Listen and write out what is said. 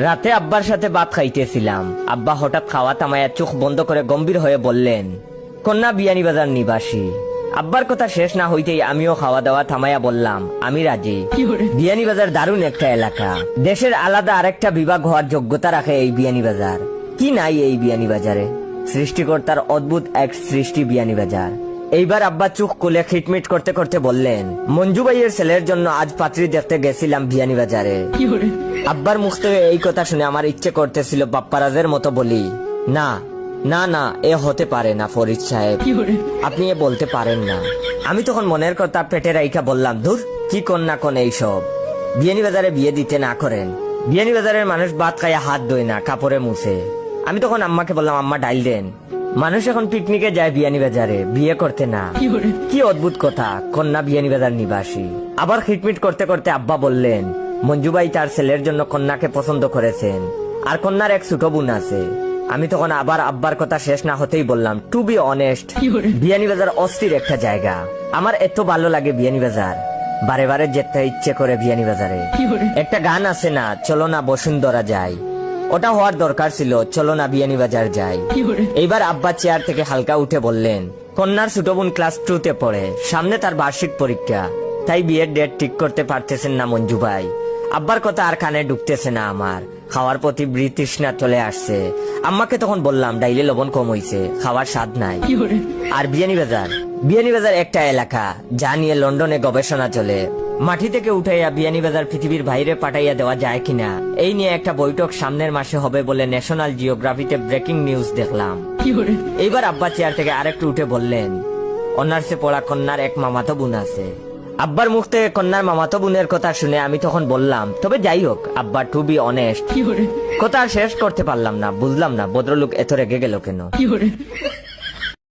রাতে আব্বার সাথে ভাত খাইতেছিলাম। আব্বা হঠাৎ খাওয়া থামায়া চোখ বন্ধ করে গম্ভীর হয়ে বললেন, কন্যা বিয়ানীবাজার নিবাসী। আব্বার কথা শেষ না হইতেই আমিও খাওয়া দাওয়া থামাইয়া বললাম, আমি রাজি। বিয়ানীবাজার দারুণ একটা এলাকা, দেশের আলাদা আরেকটা বিভাগ হওয়ার যোগ্যতা রাখে এই বিয়ানীবাজার। কি নাই এই বিয়ানীবাজারে? সৃষ্টিকর্তার অদ্ভুত এক সৃষ্টি বিয়ানীবাজার। এইবার আব্বা চোখ খুলে খিটমিট করতে করতে বললেন, মঞ্জু ভাইয়ের ছেলের জন্য আজ পাত্রী দেখতে গেছিলাম বিয়ানীবাজারে। আব্বার মুখ থেকে এই কথা শুনে আমার ইচ্ছে করতেছিল বাপ্পারাজের মতো বলি, না না না, এ হতে পারে না ফরিদ সাহেব, আপনি এ বলতে পারেন না। আমি তখন মনের কথা পেটে রাইখা বললাম, ধুর, কি কন্যা কোন এইসব, বিয়ানীবাজারে বিয়ে দিতে না করেন। বিয়ানীবাজারের মানুষ ভাত খাইয়া হাত ধোয় না, কাপড়ে মুছে। আমি তখন আম্মাকে বললাম, আম্মা ডাইল দেন, মানুষ এখন পিকনিকে যায় বিয়ানীবাজারে, বিয়ে করতে না। কি অদ্ভুত কথা, কন্যা বিয়ানীবাজার নিবাসী। আবার খিটমিট করতে করতে আব্বা বললেন, মঞ্জু ভাই তার ছেলের জন্য কন্যাকে পছন্দ করেছেন, আর কন্যার এক ছোট বোন আছে। আমি তখন আবার আব্বার কথা শেষ না হতেই বললাম, টু বি অনেস্ট, বিয়ানীবাজার অস্থির একটা জায়গা। আমার এত ভালো লাগে বিয়ানীবাজার, বারে বারে যেতে ইচ্ছে করে বিয়ানীবাজারে। একটা গান আছে না, চলো না বসুন্ধরা যাই, ওটা হওয়ার দরকার ছিল, চলো না বিয়ানীবাজার যাই। এইবার আব্বা চেয়ার থেকে হালকা উঠে বললেন, কন্যার ছোট বোন ক্লাস 2 তে পড়ে, সামনে তার বার্ষিক পরীক্ষা, তাই বিয়ের ডেট ঠিক করতে পারতেছেন না মঞ্জু ভাই। আব্বার কথা আর কানে ঢুকতেছে না আমার, খাওয়ার প্রতি বৃতৃষ্ণা চলে আসছে। আম্মাকে তখন বললাম, ডাইলে লবণ কম হইছে, খাওয়ার স্বাদ নাই। আর বিয়ানীবাজার একটা এলাকা যা নিয়ে লন্ডনে গবেষণা চলে। মাটি থেকে উঠাইয়া বিয়ানীবাজার পৃথিবীর বাইরে পাঠাইয়া দেওয়া যায় কিনা, এই নিয়ে একটা বৈঠক সামনের মাসে হবে বলে ন্যাশনাল জিওগ্রাফিতে ব্রেকিং নিউজ দেখলাম। এইবার আব্বা চেয়ার থেকে আরেকটু উঠে বললেন, অনার্সে পড়া কন্যার এক মামাতো বোন আছে। আব্বার মুখ থেকে কন্যার মামাতো বোনের কথা শুনে আমি তখন বললাম, তবে যাই হোক আব্বা, টু বি অনেস্ট। কথা শেষ করতে পারলাম না, বুঝলাম না ভদ্রলোক এত রেগে গেল কেন।